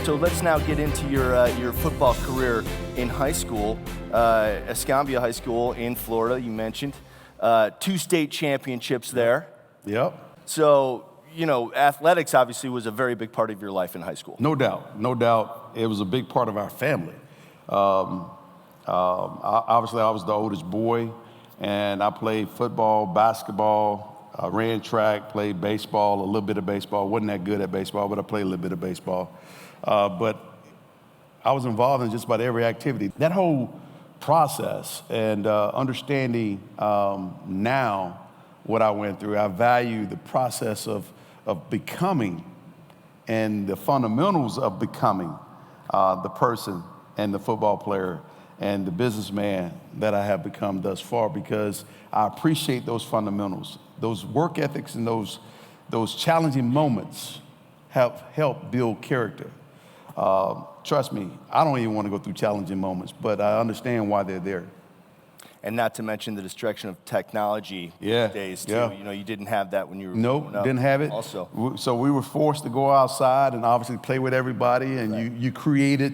So let's now get into your football career in high school. Escambia High School in Florida, you mentioned. 2 state championships there. Yep. So, you know, athletics obviously was a very big part of your life in high school. No doubt, no doubt. It was a big part of our family. Obviously, I was the oldest boy, and I played football, basketball, ran track, played baseball, a little bit of baseball. Wasn't that good at baseball, but I played a little bit of baseball. But I was involved in just about every activity. That whole process and understanding now what I went through, I value the process of becoming and the fundamentals of becoming the person and the football player and the businessman that I have become thus far, because I appreciate those fundamentals. Those work ethics and those challenging moments have helped build character. Trust me, I don't even want to go through challenging moments, but I understand why they're there. And not to mention the distraction of technology days too. Yeah. You know, you didn't have that when you were Nope, growing up. didn't have it. Also. So we were forced to go outside and obviously play with everybody, and you created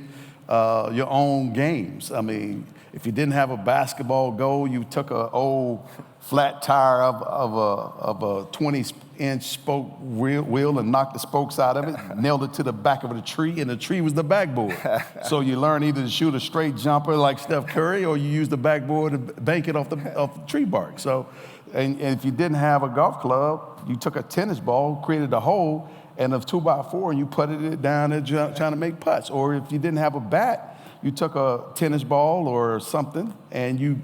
your own games. I mean, if you didn't have a basketball goal, you took an old flat tire of a 20-inch spoke wheel and knocked the spokes out of it, nailed it to the back of the tree, and the tree was the backboard. So you learn either to shoot a straight jumper like Steph Curry, or you use the backboard to bank it off the tree bark. So, and if you didn't have a golf club, you took a tennis ball, created a hole, and a 2x4, and you putted it down and trying to make putts. Or if you didn't have a bat, you took a tennis ball or something, and you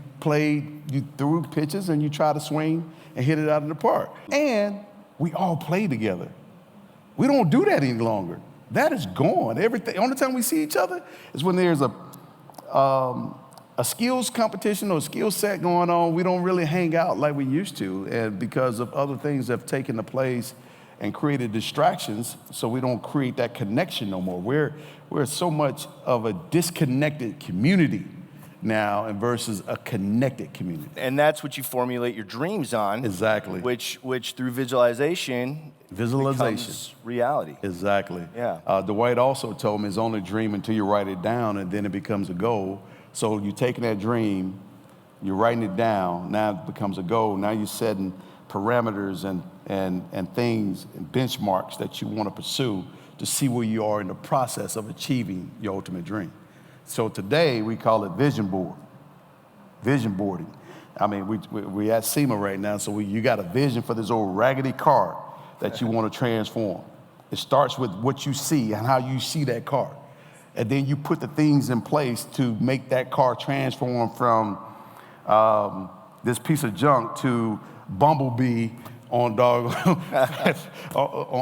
threw pitches, and you tried to swing and hit it out of the park. And we all play together. We don't do that any longer. That is gone. Everything. Only time we see each other is when there's a skills competition or a skill set going on. We don't really hang out like we used to, and because of other things that have taken the place and created distractions, so we don't create that connection no more. We're so much of a disconnected community now and versus a connected community. And that's what you formulate your dreams on. Exactly. Which through visualization becomes reality. Exactly. Yeah. Dwight also told me it's only a dream until you write it down, and then it becomes a goal. So you're taking that dream, you're writing it down, now it becomes a goal. Now you're setting parameters and things and benchmarks that you want to pursue to see where you are in the process of achieving your ultimate dream. So today we call it vision boarding. I mean, we at SEMA right now, so you got a vision for this old raggedy car that you want to transform. It starts with what you see and how you see that car. And then you put the things in place to make that car transform from this piece of junk to Bumblebee on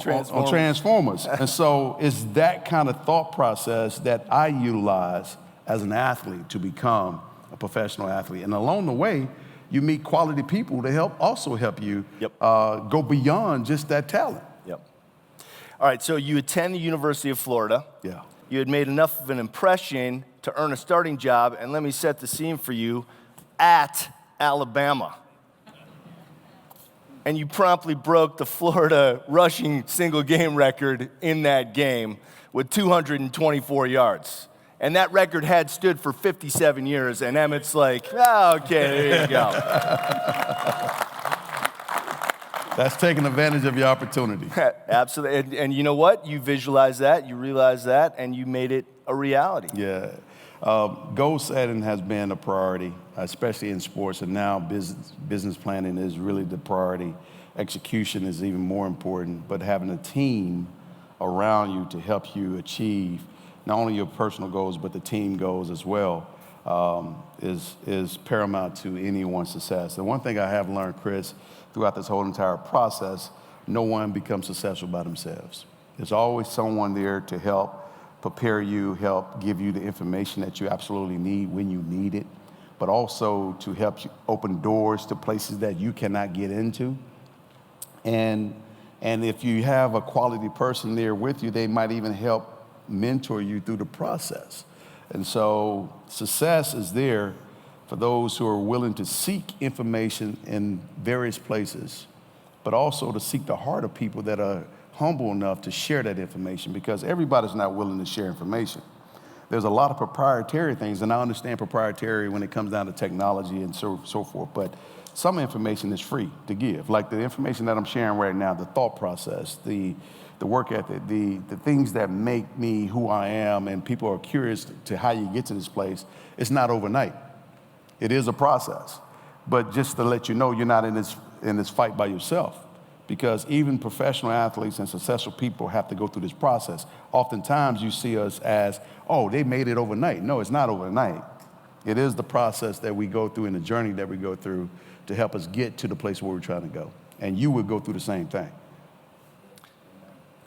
Transformers. And so it's that kind of thought process that I utilize as an athlete to become a professional athlete. And along the way, you meet quality people to also help you go beyond just that talent. Yep. All right, so you attend the University of Florida. Yeah. You had made enough of an impression to earn a starting job, and let me set the scene for you, at Alabama. And you promptly broke the Florida rushing single game record in that game with 224 yards. And that record had stood for 57 years, and Emmitt's like, oh, okay, there you go. That's taking advantage of your opportunity. Absolutely, and you know what? You visualized that, you realized that, and you made it a reality. Yeah. Goal setting has been a priority, especially in sports, and now business planning is really the priority. Execution is even more important, but having a team around you to help you achieve not only your personal goals, but the team goals as well, is paramount to anyone's success. And one thing I have learned, Chris, throughout this whole entire process, no one becomes successful by themselves. There's always someone there to help prepare you, help give you the information that you absolutely need when you need it, but also to help you open doors to places that you cannot get into. And if you have a quality person there with you, they might even help mentor you through the process. And so success is there for those who are willing to seek information in various places, but also to seek the heart of people that are humble enough to share that information, because everybody's not willing to share information. There's a lot of proprietary things, and I understand proprietary when it comes down to technology and so forth, but some information is free to give. Like the information that I'm sharing right now, the thought process, the work ethic, the things that make me who I am, and people are curious to how you get to this place. It's not overnight. It is a process. But just to let you know, you're not in this fight by yourself, because even professional athletes and successful people have to go through this process. Oftentimes you see us as, oh, they made it overnight. No, it's not overnight. It is the process that we go through and the journey that we go through to help us get to the place where we're trying to go. And you would go through the same thing.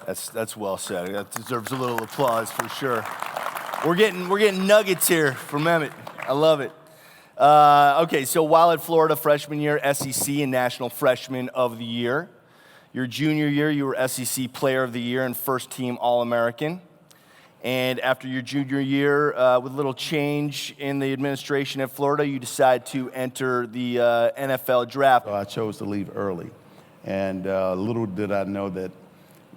That's well said. That deserves a little applause for sure. We're getting nuggets here from Emmitt. I love it. Okay, so while at Florida, freshman year, SEC and National Freshman of the Year. Your junior year, you were SEC Player of the Year and First Team All-American. And after your junior year, with a little change in the administration at Florida, you decide to enter the NFL draft. So I chose to leave early. And little did I know that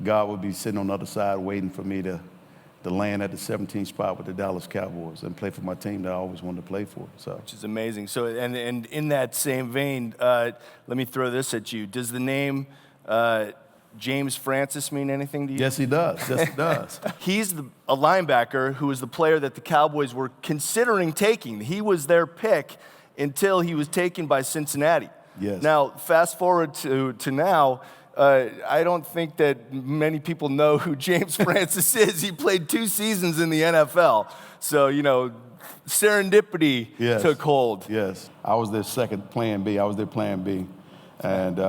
God would be sitting on the other side waiting for me to land at the 17th spot with the Dallas Cowboys and play for my team that I always wanted to play for. So, which is amazing. So, and in that same vein, let me throw this at you. Does the name James Francis mean anything to you? Yes, he does. Yes, he does. He's a linebacker who was the player that the Cowboys were considering taking. He was their pick until he was taken by Cincinnati. Yes. Now, fast forward to now, I don't think that many people know who James Francis is. He played 2 seasons in the NFL. So, serendipity took hold. Yes. I was their second plan B. I was their plan B. And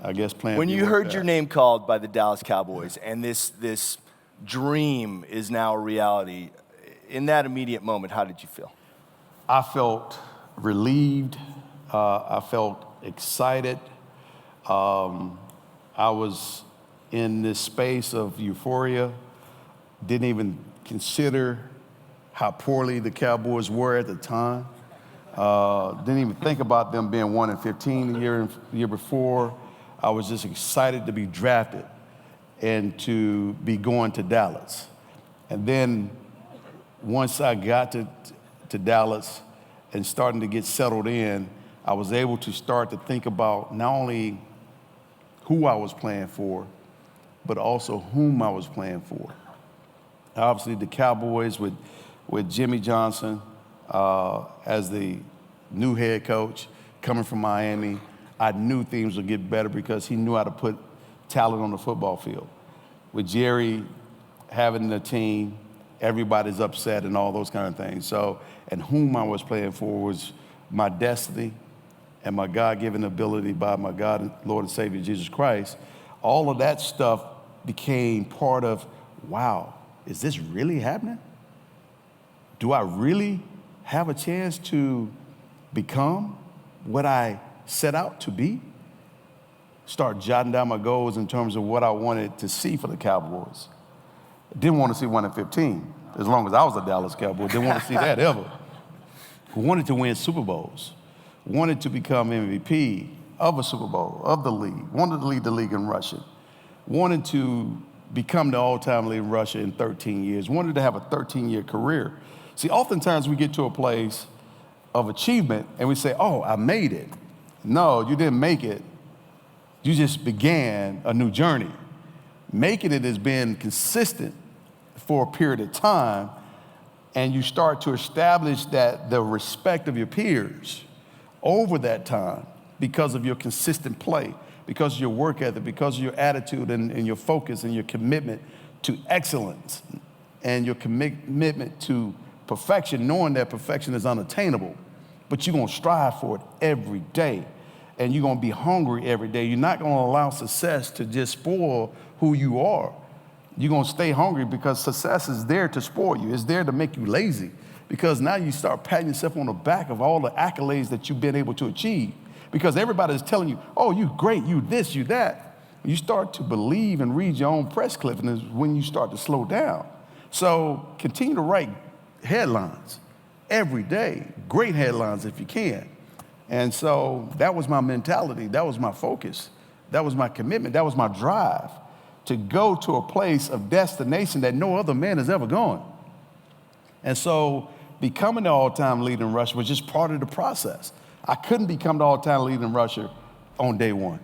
I guess plan B. When you heard your name called by the Dallas Cowboys and this dream is now a reality, in that immediate moment, how did you feel? I felt relieved. I felt excited. I was in this space of euphoria, didn't even consider how poorly the Cowboys were at the time. Didn't even think about them being 1-15 the year before. I was just excited to be drafted and to be going to Dallas. And then once I got to Dallas and starting to get settled in, I was able to start to think about not only who I was playing for, but also whom I was playing for. Obviously, the Cowboys with Jimmy Johnson as the new head coach coming from Miami, I knew things would get better because he knew how to put talent on the football field. With Jerry having the team, everybody's upset and all those kind of things. So, and whom I was playing for was my destiny and my God-given ability by my God and Lord and Savior Jesus Christ. All of that stuff became part of, wow, is this really happening? Do I really have a chance to become what I set out to be? Start jotting down my goals in terms of what I wanted to see for the Cowboys. Didn't want to see 1-15, as long as I was a Dallas Cowboy. Didn't want to see that ever. Wanted to win Super Bowls. Wanted to become MVP of a Super Bowl, of the league. Wanted to lead the league in rushing. Wanted to become the all-time leader in rushing in 13 years. Wanted to have a 13-year career. See, oftentimes we get to a place of achievement and we say, oh, I made it. No, you didn't make it. You just began a new journey. Making it has been consistent for a period of time, and you start to establish that the respect of your peers over that time because of your consistent play, because of your work ethic, because of your attitude and your focus and your commitment to excellence and your commitment to perfection, knowing that perfection is unattainable, but you're going to strive for it every day, and you're going to be hungry every day. You're not going to allow success to just spoil who you are. You're going to stay hungry because success is there to spoil you. It's there to make you lazy, because now you start patting yourself on the back of all the accolades that you've been able to achieve, because everybody is telling you, oh, you great, you this, you that. You start to believe and read your own press clipping is when you start to slow down. So continue to write headlines every day, great headlines if you can. And so that was my mentality. That was my focus. That was my commitment. That was my drive to go to a place of destination that no other man has ever gone. And so becoming the all-time leading rusher was just part of the process. I couldn't become the all-time leading rusher on day one.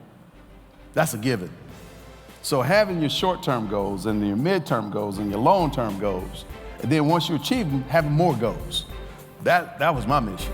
That's a given. So having your short-term goals and your mid-term goals and your long-term goals, and then once you achieve them, having more goals. That was my mission.